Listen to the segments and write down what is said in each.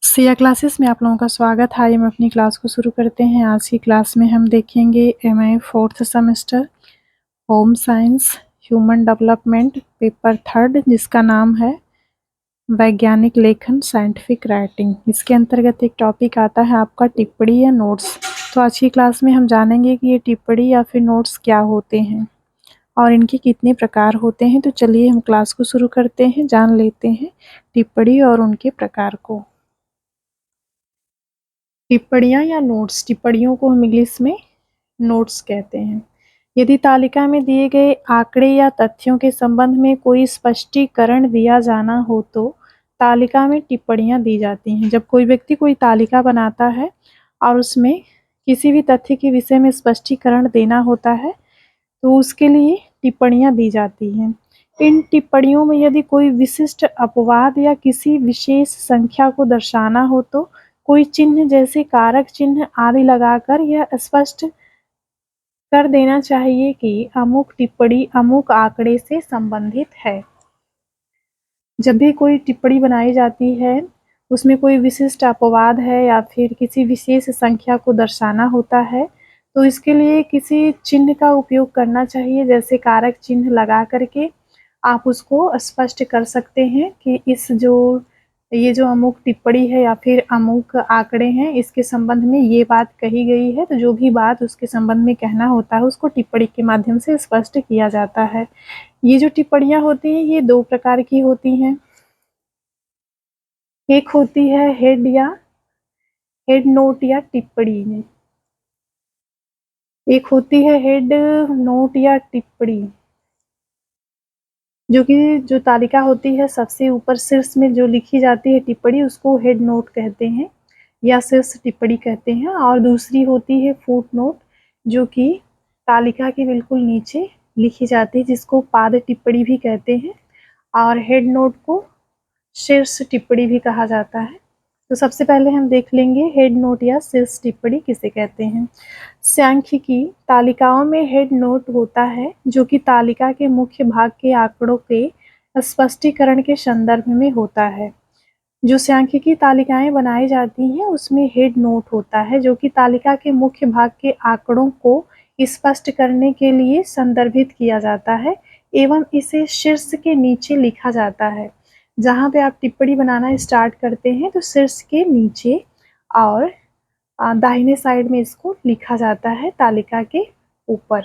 Siya classes में आप लोगों का स्वागत है। आइए हम अपनी क्लास को शुरू करते हैं। आज की क्लास में हम देखेंगे MA fourth semester home science human development paper third, जिसका नाम है वैज्ञानिक लेखन साइंटिफिक राइटिंग। इसके अंतर्गत एक टॉपिक आता है आपका टिप्पणी या नोट्स। तो आज की क्लास में हम जानेंगे कि ये टिप्पणी या फिर नोट्स क्या होते हैं और इनके कितने प्रकार होते हैं। तो चलिए हम क्लास को शुरू करते हैं, जान लेते हैं टिप्पणी और उनके प्रकार को। टिप्पणियाँ या नोट्स, टिप्पणियों को हम इंग्लिश में नोट्स कहते हैं। यदि तालिका में दिए गए आंकड़े या तथ्यों के संबंध में कोई स्पष्टीकरण दिया जाना हो तो तालिका में टिप्पणियाँ दी जाती हैं। जब कोई व्यक्ति कोई तालिका बनाता है और उसमें किसी भी तथ्य के विषय में स्पष्टीकरण देना होता है तो उसके लिए टिप्पणियाँ दी जाती हैं। इन टिप्पणियों में यदि कोई विशिष्ट अपवाद या किसी विशेष संख्या को दर्शाना हो तो कोई चिन्ह जैसे कारक चिन्ह आदि लगाकर यह स्पष्ट कर देना चाहिए कि अमुक टिप्पणी अमुक आंकड़े से संबंधित है। जब भी कोई टिप्पणी बनाई जाती है उसमें कोई विशिष्ट अपवाद है या फिर किसी विशेष संख्या को दर्शाना होता है तो इसके लिए किसी चिन्ह का उपयोग करना चाहिए, जैसे कारक चिन्ह लगा करके आप उसको स्पष्ट कर सकते हैं कि ये जो अमुक टिप्पणी है या फिर अमुक आंकड़े हैं इसके संबंध में ये बात कही गई है। तो जो भी बात उसके संबंध में कहना होता है उसको टिप्पणी के माध्यम से स्पष्ट किया जाता है। ये जो टिप्पणियाँ होती हैं ये दो प्रकार की होती हैं। एक होती है हेड नोट या टिप्पणी, एक होती है हेड नोट या टिप्पणी, जो तालिका होती है सबसे ऊपर शीर्ष में जो लिखी जाती है टिप्पणी उसको हेड नोट कहते हैं या शीर्ष टिप्पणी कहते हैं। और दूसरी होती है फुट नोट, जो कि तालिका के बिल्कुल नीचे लिखी जाती है, जिसको पाद टिप्पणी भी कहते हैं। और हेड नोट को शीर्ष टिप्पणी भी कहा जाता है। तो सबसे पहले हम देख लेंगे हेड नोट या शीर्ष टिप्पणी किसे कहते हैं। सांख्यिकी तालिकाओं में हेड नोट होता है जो कि तालिका के मुख्य भाग के आंकड़ों के स्पष्टीकरण के संदर्भ में होता है। जो सांख्यिकी तालिकाएं बनाई जाती हैं उसमें हेड नोट होता है जो कि तालिका के मुख्य भाग के आंकड़ों को स्पष्ट करने के लिए संदर्भित किया जाता है एवं इसे शीर्ष के नीचे लिखा जाता है। जहाँ पे आप टिप्पणी बनाना स्टार्ट करते हैं तो शीर्ष के नीचे और दाहिने साइड में इसको लिखा जाता है तालिका के ऊपर।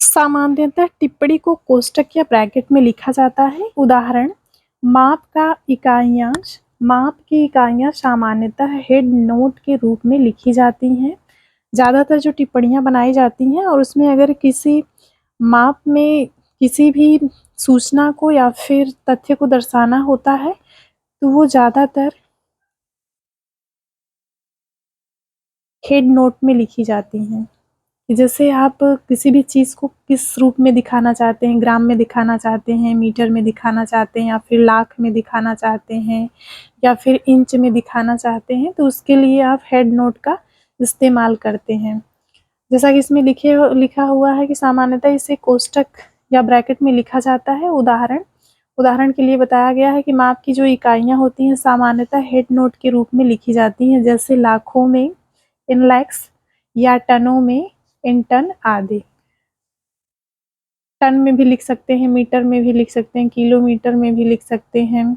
सामान्यतः टिप्पणी को कोष्टक या ब्रैकेट में लिखा जाता है। उदाहरण, माप की इकाइयाँ सामान्यतः हेड नोट के रूप में लिखी जाती हैं। ज़्यादातर जो टिप्पणियाँ बनाई जाती हैं और उसमें अगर किसी माप में किसी भी सूचना को या फिर तथ्य को दर्शाना होता है तो वो ज़्यादातर हेड नोट में लिखी जाती हैं। जैसे आप किसी भी चीज़ को किस रूप में दिखाना चाहते हैं, ग्राम में दिखाना चाहते हैं, मीटर में दिखाना चाहते हैं या फिर लाख में दिखाना चाहते हैं या फिर इंच में दिखाना चाहते हैं तो उसके लिए आप हेड नोट का इस्तेमाल करते हैं। जैसा कि इसमें लिखा हुआ है कि सामान्यतः इसे कोष्टक या ब्रैकेट में लिखा जाता है। उदाहरण के लिए बताया गया है कि माप की जो इकाइयाँ होती हैं सामान्यतः हेड नोट के रूप में लिखी जाती हैं, जैसे लाखों में इन लैक्स या टनों में इन टन आदि। टन में भी लिख सकते हैं, मीटर में भी लिख सकते हैं, किलोमीटर में भी लिख सकते हैं,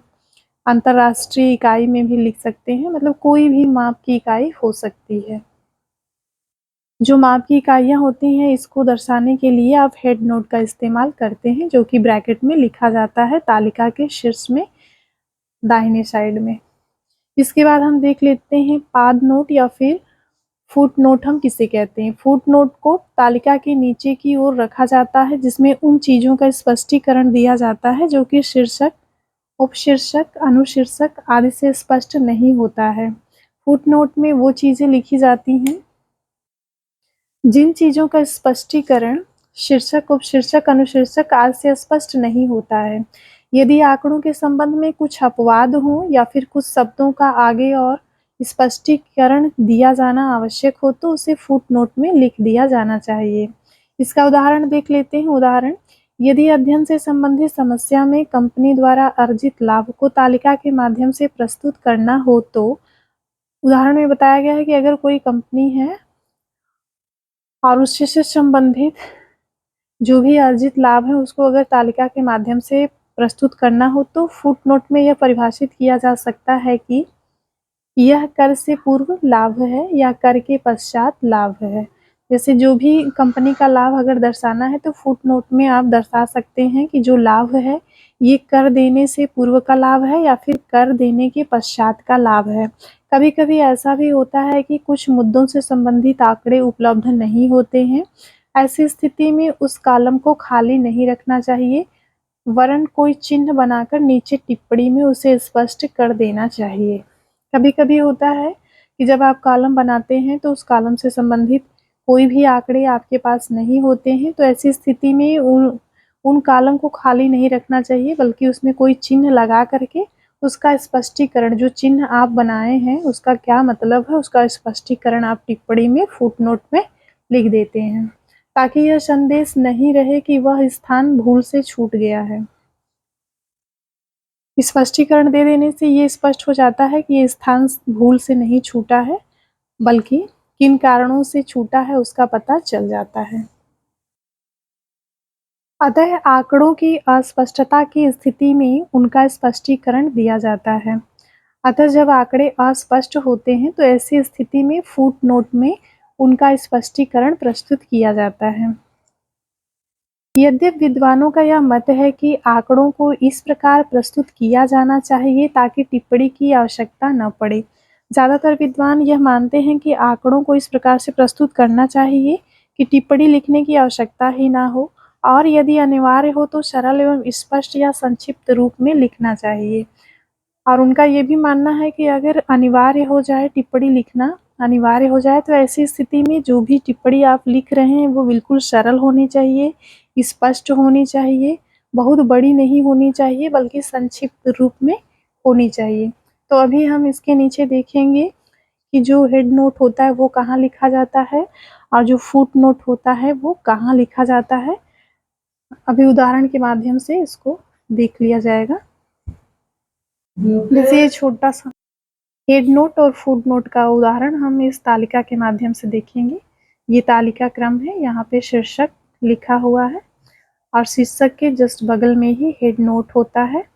अंतर्राष्ट्रीय इकाई में भी लिख सकते हैं, मतलब कोई भी माप की इकाई हो सकती है। जो माप की इकाइयाँ होती हैं इसको दर्शाने के लिए आप हेड नोट का इस्तेमाल करते हैं जो कि ब्रैकेट में लिखा जाता है तालिका के शीर्ष में दाहिने साइड में। इसके बाद हम देख लेते हैं पाद नोट या फिर फुट नोट हम किसे कहते हैं। फुट नोट को तालिका के नीचे की ओर रखा जाता है जिसमें उन चीज़ों का स्पष्टीकरण दिया जाता है जो कि शीर्षक, उपशीर्षक, अनुशीर्षक आदि से स्पष्ट नहीं होता है। फुट नोट में वो चीज़ें लिखी जाती हैं जिन चीज़ों का स्पष्टीकरण शीर्षक, उपशीर्षक, अनुशीर्षक आदि से स्पष्ट नहीं होता है। यदि आंकड़ों के संबंध में कुछ अपवाद हो या फिर कुछ शब्दों का आगे और स्पष्टीकरण दिया जाना आवश्यक हो तो उसे फुट नोट में लिख दिया जाना चाहिए। इसका उदाहरण देख लेते हैं। उदाहरण, यदि अध्ययन से संबंधित समस्या में कंपनी द्वारा अर्जित लाभ को तालिका के माध्यम से प्रस्तुत करना हो तो उदाहरण में बताया गया है कि अगर कोई कंपनी है और उससे संबंधित जो भी अर्जित लाभ है उसको अगर तालिका के माध्यम से प्रस्तुत करना हो तो फुटनोट में यह परिभाषित किया जा सकता है कि यह कर से पूर्व लाभ है या कर के पश्चात लाभ है। जैसे जो भी कंपनी का लाभ अगर दर्शाना है तो फुटनोट में आप दर्शा सकते हैं कि जो लाभ है ये कर देने से पूर्व का लाभ है या फिर कर देने के पश्चात का लाभ है। कभी कभी ऐसा भी होता है कि कुछ मुद्दों से संबंधित आंकड़े उपलब्ध नहीं होते हैं। ऐसी स्थिति में उस कॉलम को खाली नहीं रखना चाहिए वरन कोई चिन्ह बनाकर नीचे टिप्पणी में उसे स्पष्ट कर देना चाहिए। कभी कभी होता है कि जब आप कॉलम बनाते हैं तो उस कॉलम से संबंधित कोई भी आंकड़े आपके पास नहीं होते हैं, तो ऐसी स्थिति में उन कॉलम को खाली नहीं रखना चाहिए बल्कि उसमें कोई चिन्ह लगा करके उसका स्पष्टीकरण, जो चिन्ह आप बनाए हैं उसका क्या मतलब है उसका स्पष्टीकरण आप टिप्पणी में फुटनोट में लिख देते हैं ताकि यह संदेश नहीं रहे कि वह स्थान भूल से छूट गया है। स्पष्टीकरण दे देने से ये स्पष्ट हो जाता है कि ये स्थान भूल से नहीं छूटा है बल्कि किन कारणों से छूटा है उसका पता चल जाता है। अतः आंकड़ों की अस्पष्टता की स्थिति में उनका स्पष्टीकरण दिया जाता है। अतः जब आंकड़े अस्पष्ट होते हैं तो ऐसी स्थिति में फुटनोट में उनका स्पष्टीकरण प्रस्तुत किया जाता है। यद्यपि विद्वानों का यह मत है कि आंकड़ों को इस प्रकार प्रस्तुत किया जाना चाहिए ताकि टिप्पणी की आवश्यकता न पड़े। ज़्यादातर विद्वान यह मानते हैं कि आंकड़ों को इस प्रकार से प्रस्तुत करना चाहिए कि टिप्पणी लिखने की आवश्यकता ही ना हो और यदि अनिवार्य हो तो सरल एवं स्पष्ट या संक्षिप्त रूप में लिखना चाहिए। और उनका ये भी मानना है कि अगर अनिवार्य हो जाए टिप्पणी लिखना अनिवार्य हो जाए तो ऐसी स्थिति में जो भी टिप्पणी आप लिख रहे हैं वो बिल्कुल सरल होनी चाहिए, स्पष्ट होनी चाहिए, बहुत बड़ी नहीं होनी चाहिए बल्कि संक्षिप्त रूप में होनी चाहिए। तो अभी हम इसके नीचे देखेंगे कि जो हेड नोट होता है वो कहाँ लिखा जाता है और जो फुट नोट होता है वो कहाँ लिखा जाता है। अभी उदाहरण के माध्यम से इसको देख लिया जाएगा। जैसे ये छोटा सा हेड नोट और फुट नोट का उदाहरण हम इस तालिका के माध्यम से देखेंगे। ये तालिका क्रम है, यहाँ पे शीर्षक लिखा हुआ है और शीर्षक के जस्ट बगल में ही हेड नोट होता है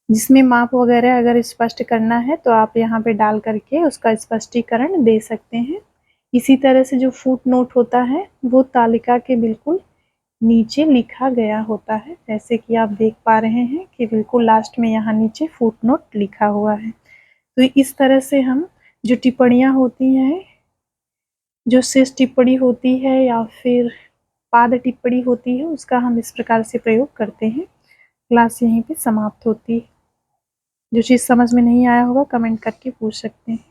जिसमें माप वगैरह अगर स्पष्ट करना है तो आप यहाँ पे डाल करके उसका स्पष्टीकरण दे सकते हैं। इसी तरह से जो फुट नोट होता है वो तालिका के बिल्कुल नीचे लिखा गया होता है, जैसे कि आप देख पा रहे हैं कि बिल्कुल लास्ट में यहाँ नीचे फुट नोट लिखा हुआ है। तो इस तरह से हम जो टिप्पणियाँ होती हैं, जो शेष टिप्पणी होती है या फिर पाद टिप्पणी होती है उसका हम इस प्रकार से प्रयोग करते हैं। क्लास यहीं पे समाप्त होती है। जो चीज़ समझ में नहीं आया होगा कमेंट करके पूछ सकते हैं।